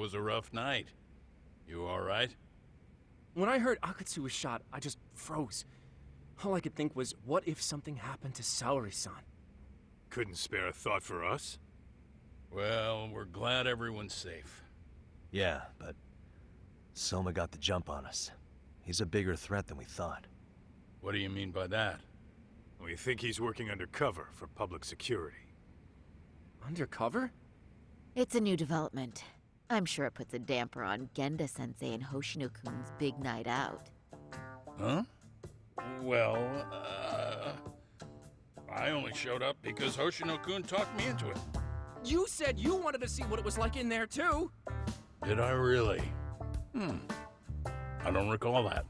was a rough night. You alright? When I heard Akatsu was shot, I just froze. All I could think was, what if something happened to Saori-san? Couldn't spare a thought for us? Well, we're glad everyone's safe. Yeah, but Soma got the jump on us. He's a bigger threat than we thought. What do you mean by that? We think he's working undercover for public security. Undercover? It's a new development. I'm sure it puts a damper on Genda-sensei and Hoshino-kun's big night out. Huh? Well, I only showed up because Hoshino-kun talked me into it. You said you wanted to see what it was like in there, too! Did I really? I don't recall that.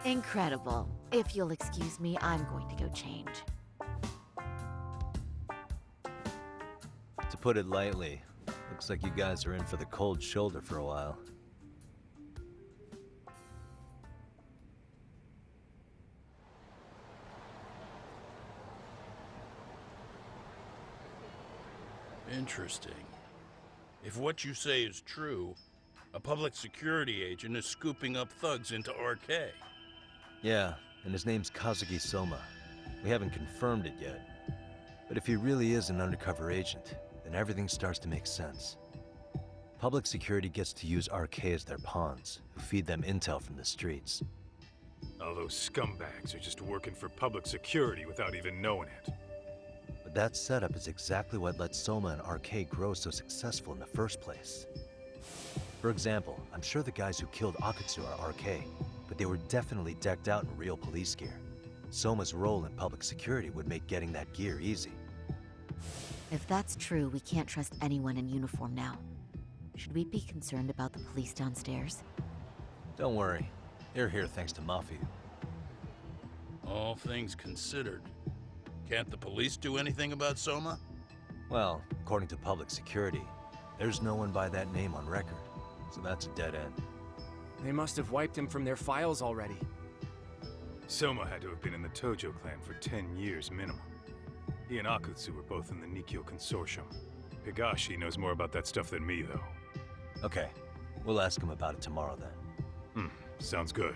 Incredible. If you'll excuse me, I'm going to go change. To put it lightly, looks like you guys are in for the cold shoulder for a while. Interesting. If what you say is true, a public security agent is scooping up thugs into RK. Yeah, and his name's Kazuki Soma. We haven't confirmed it yet. But if he really is an undercover agent, then everything starts to make sense. Public security gets to use RK as their pawns, who feed them intel from the streets. All those scumbags are just working for public security without even knowing it. But that setup is exactly what let Soma and RK grow so successful in the first place. For example, I'm sure the guys who killed Akatsu are RK, but they were definitely decked out in real police gear. Soma's role in public security would make getting that gear easy. If that's true, we can't trust anyone in uniform now. Should we be concerned about the police downstairs? Don't worry, they're here thanks to Mafia. All things considered, can't the police do anything about Soma? Well, according to public security, there's no one by that name on record, so that's a dead end. They must have wiped him from their files already. Soma had to have been in the Tojo clan for 10 years minimum. He and Akutsu were both in the Nikkyo Consortium. Higashi knows more about that stuff than me, though. Okay, we'll ask him about it tomorrow then. Sounds good.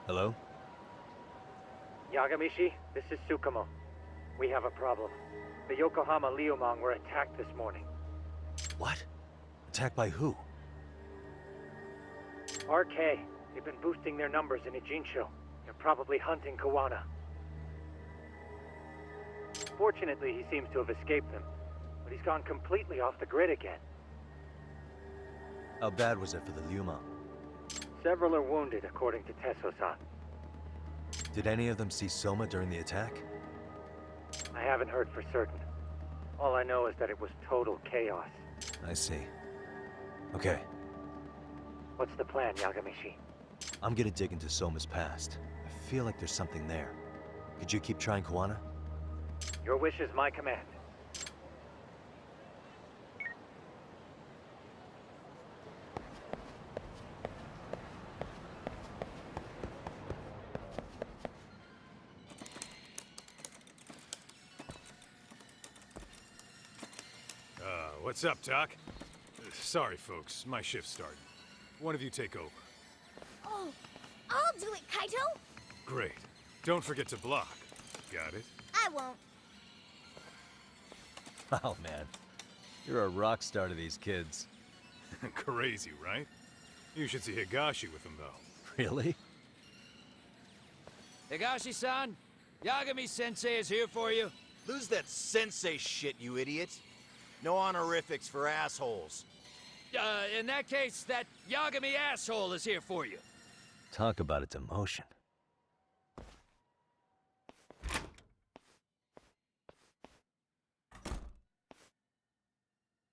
Hello? Yagamishi, this is Tsukumo. We have a problem. The Yokohama Liumang were attacked this morning. What? Attacked by who? RK. They've been boosting their numbers in Ijincho. They're probably hunting Kawana. Fortunately, he seems to have escaped them, but he's gone completely off the grid again. How bad was it for the Liuma? Several are wounded, according to Tesso-san. Did any of them see Soma during the attack? I haven't heard for certain. All I know is that it was total chaos. I see. Okay, What's the plan, Yagamishi? I'm gonna dig into Soma's past. I feel like there's something there. Could you keep trying Kawana? Your wish is my command. What's up, Doc? Sorry, folks. My shift started. One of you take over. Oh, I'll do it, Kaito. Great. Don't forget to block. Got it? I won't. Oh man, you're a rock star to these kids. Crazy, right? You should see Higashi with them, though. Really? Higashi-san, Yagami-sensei is here for you. Lose that sensei shit, you idiot. No honorifics for assholes. In that case, that Yagami asshole is here for you. Talk about its emotion.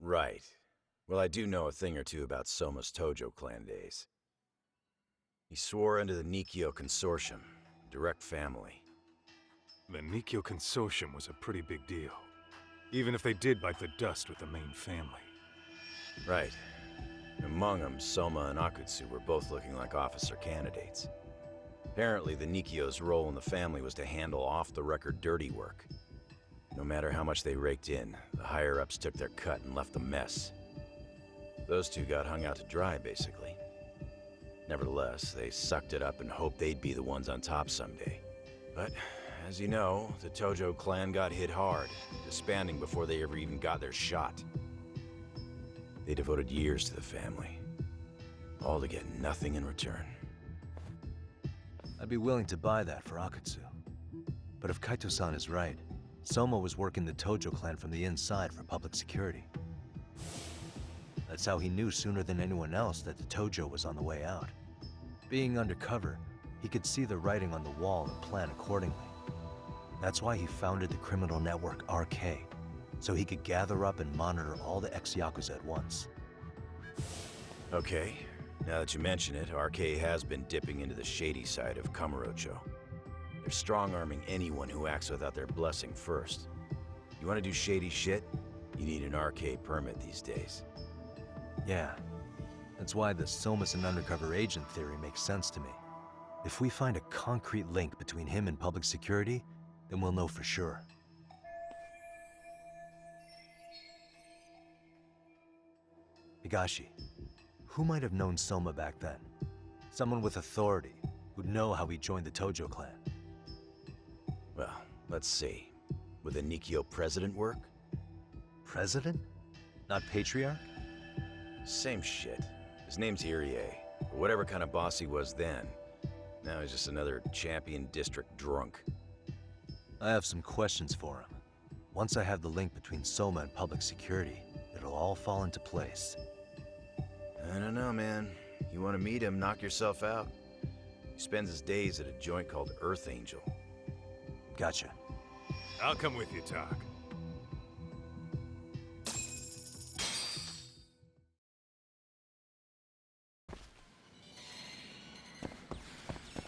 Right. Well, I do know a thing or two about Soma's Tojo clan days. He swore under the Nikkyo Consortium, direct family. The Nikkyo Consortium was a pretty big deal. Even if they did bite the dust with the main family. Right. Among them, Soma and Akutsu were both looking like officer candidates. Apparently, the Nikkyo's role in the family was to handle off-the-record dirty work. No matter how much they raked in, the higher-ups took their cut and left the mess. Those two got hung out to dry, basically. Nevertheless, they sucked it up and hoped they'd be the ones on top someday. But, as you know, the Tojo clan got hit hard, disbanding before they ever even got their shot. They devoted years to the family, all to get nothing in return. I'd be willing to buy that for Akutsu. But if Kaito-san is right, Soma was working the Tojo clan from the inside for public security. That's how he knew sooner than anyone else that the Tojo was on the way out. Being undercover, he could see the writing on the wall and plan accordingly. That's why he founded the criminal network RK, so he could gather up and monitor all the ex-Yakuza at once. Okay, now that you mention it, RK has been dipping into the shady side of Kamurocho. They're strong-arming anyone who acts without their blessing first. You want to do shady shit? You need an RK permit these days. Yeah, that's why the Soma's an undercover agent theory makes sense to me. If we find a concrete link between him and public security, then we'll know for sure. Higashi, who might have known Soma back then? Someone with authority, who'd know how he joined the Tojo clan. Well, let's see. Would the Nikkyo president work? President? Not Patriarch? Same shit. His name's Irie. But whatever kind of boss he was then, now he's just another champion district drunk. I have some questions for him. Once I have the link between Soma and public security, it'll all fall into place. I don't know, man. You want to meet him, knock yourself out. He spends his days at a joint called Earth Angel. Gotcha. I'll come with you, Doc.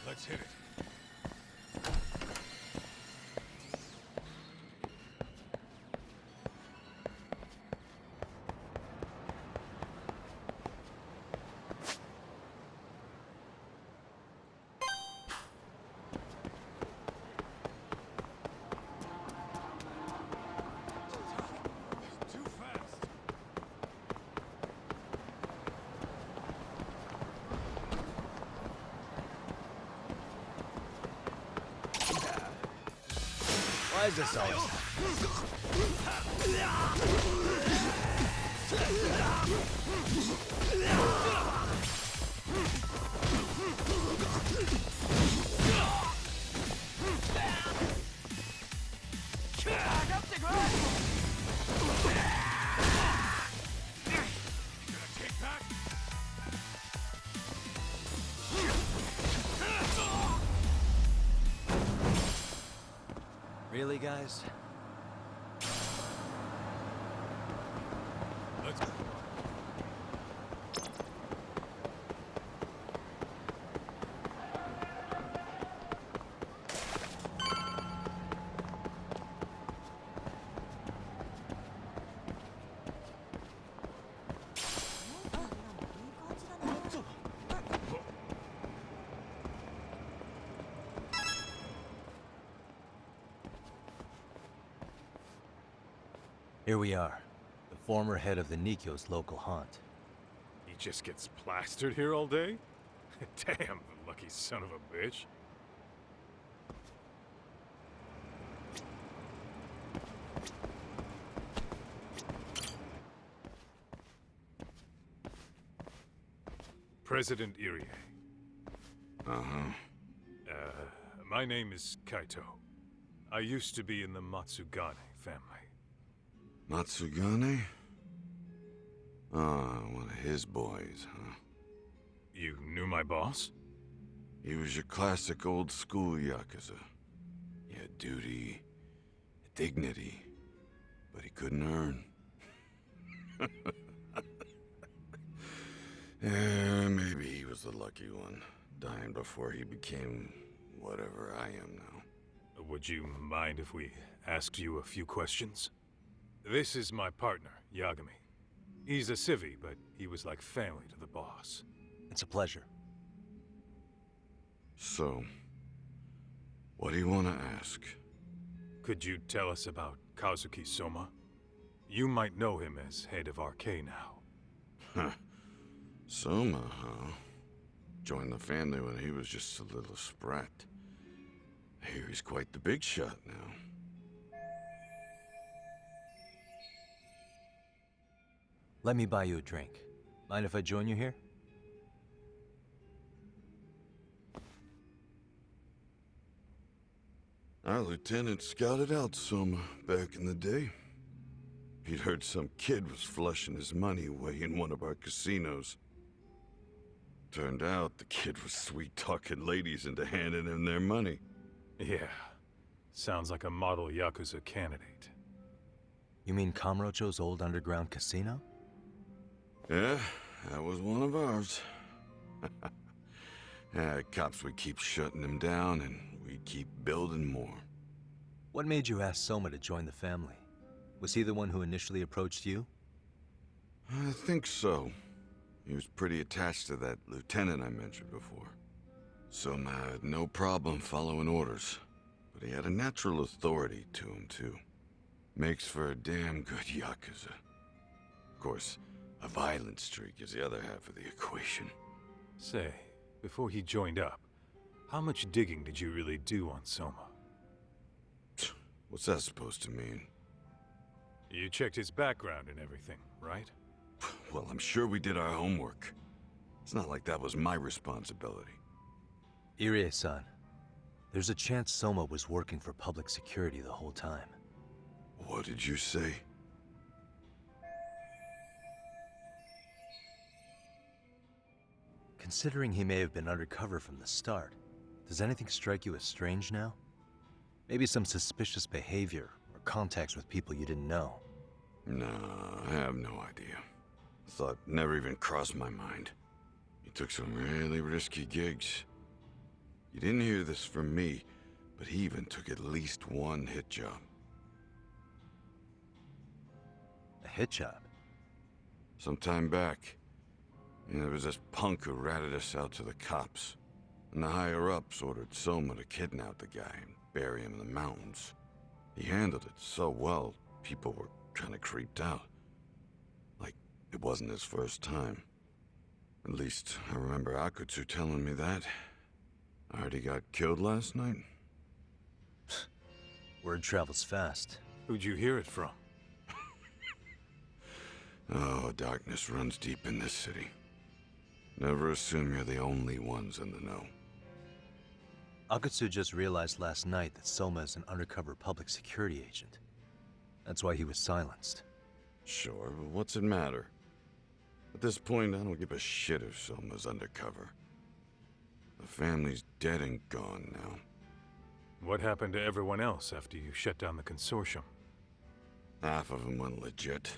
Let's hit it. Too fast. Why is this always... Really, guys? Let's go. Here we are, the former head of the Nikyo's local haunt. He just gets plastered here all day? Damn, the lucky son of a bitch. President Irie. Uh-huh. My name is Kaito. I used to be in the Matsugane family. Matsugane? Ah, one of his boys, huh? You knew my boss? He was your classic old school Yakuza. He had duty, dignity, but he couldn't earn. Yeah, maybe he was the lucky one, dying before he became whatever I am now. Would you mind if we asked you a few questions? This is my partner, Yagami. He's a civvy, but he was like family to the boss. It's a pleasure. So, what do you want to ask? Could you tell us about Kazuki Soma? You might know him as head of RK now. Huh. Soma, huh? Joined the family when he was just a little sprat. I hear he's quite the big shot now. Let me buy you a drink. Mind if I join you here? Our lieutenant scouted out Soma back in the day. He'd heard some kid was flushing his money away in one of our casinos. Turned out the kid was sweet-talking ladies into handing him their money. Yeah. Sounds like a model Yakuza candidate. You mean Kamurocho's old underground casino? Yeah, that was one of ours. Cops would keep shutting him down, and we'd keep building more. What made you ask Soma to join the family? Was he the one who initially approached you? I think so. He was pretty attached to that lieutenant I mentioned before. Soma had no problem following orders, but he had a natural authority to him, too. Makes for a damn good Yakuza. Of course, a violent streak is the other half of the equation. Say, before he joined up, how much digging did you really do on Soma? What's that supposed to mean? You checked his background and everything, right? Well, I'm sure we did our homework. It's not like that was my responsibility. Irie-san, there's a chance Soma was working for public security the whole time. What did you say? Considering he may have been undercover from the start, does anything strike you as strange now? Maybe some suspicious behavior or contacts with people you didn't know. No, I have no idea. Thought never even crossed my mind. He took some really risky gigs. You didn't hear this from me, but he even took at least one hit job. A hit job? Some time back, there was this punk who ratted us out to the cops. And the higher-ups ordered Soma to kidnap the guy and bury him in the mountains. He handled it so well, people were kind of creeped out. Like, it wasn't his first time. At least, I remember Akutsu telling me that. I heard he got killed last night. Word travels fast. Who'd you hear it from? Oh, darkness runs deep in this city. Never assume you're the only ones in the know. Akutsu just realized last night that Soma is an undercover public security agent. That's why he was silenced. Sure, but what's it matter? At this point, I don't give a shit if Soma's undercover. The family's dead and gone now. What happened to everyone else after you shut down the consortium? Half of them went legit.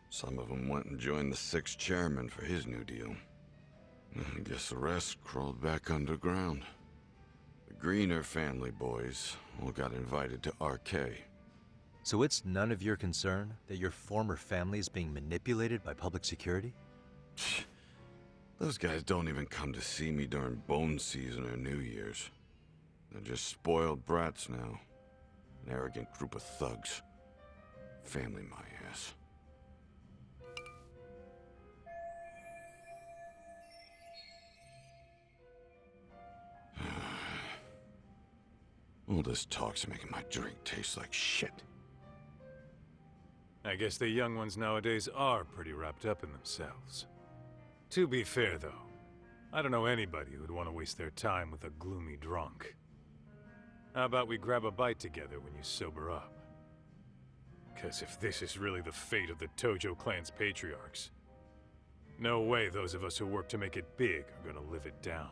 Some of them went and joined the 6th chairman for his new deal. I guess the rest crawled back underground. The Greener family boys all got invited to RK. So it's none of your concern that your former family is being manipulated by public security? Those guys don't even come to see me during bone season or New Year's. They're just spoiled brats now. An arrogant group of thugs. Family my ass. All this talk's making my drink taste like shit. I guess the young ones nowadays are pretty wrapped up in themselves. To be fair, though, I don't know anybody who'd want to waste their time with a gloomy drunk. How about we grab a bite together when you sober up? 'Cause if this is really the fate of the Tojo clan's patriarchs, no way those of us who work to make it big are gonna live it down.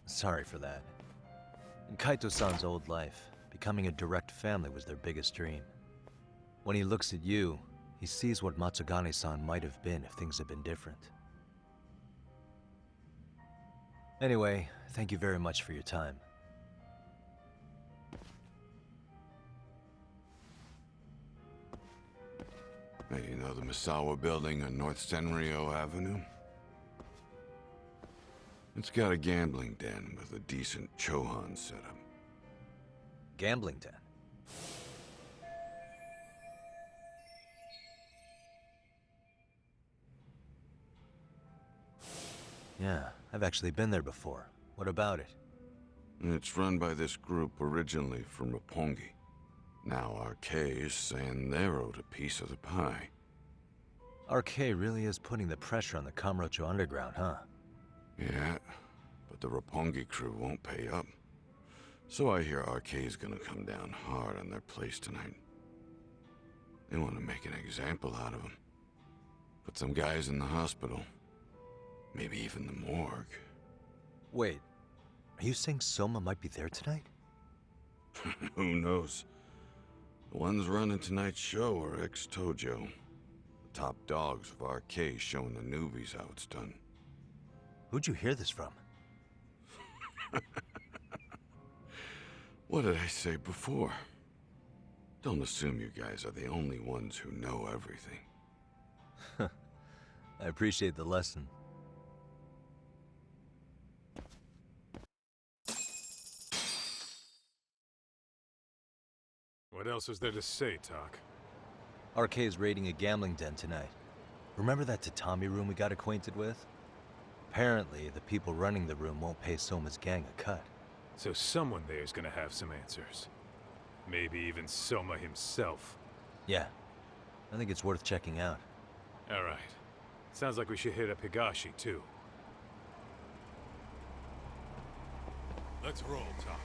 Sorry for that. In Kaito-san's old life, becoming a direct family was their biggest dream. When he looks at you, he sees what Matsugane-san might have been if things had been different. Anyway, thank you very much for your time. Hey, you know the Misawa building on North Senryo Avenue? It's got a gambling den with a decent Chohan setup. Gambling den? Yeah, I've actually been there before. What about it? It's run by this group originally from Roppongi. Now RK is saying they're owed a piece of the pie. RK really is putting the pressure on the Kamurocho Underground, huh? Yeah, but the Roppongi crew won't pay up. So I hear RK is gonna come down hard on their place tonight. They want to make an example out of them. Put some guys in the hospital. Maybe even the morgue. Wait, are you saying Soma might be there tonight? Who knows? The ones running tonight's show are ex-Tojo. The top dogs of RK showing the newbies how it's done. Who'd you hear this from? What did I say before? Don't assume you guys are the only ones who know everything. I appreciate the lesson. What else is there to say, Talk? RK is raiding a gambling den tonight. Remember that tatami room we got acquainted with? Apparently, the people running the room won't pay Soma's gang a cut. So someone there is gonna have some answers. Maybe even Soma himself. Yeah, I think it's worth checking out. Alright. Sounds like we should hit up Higashi, too. Let's roll, Talk.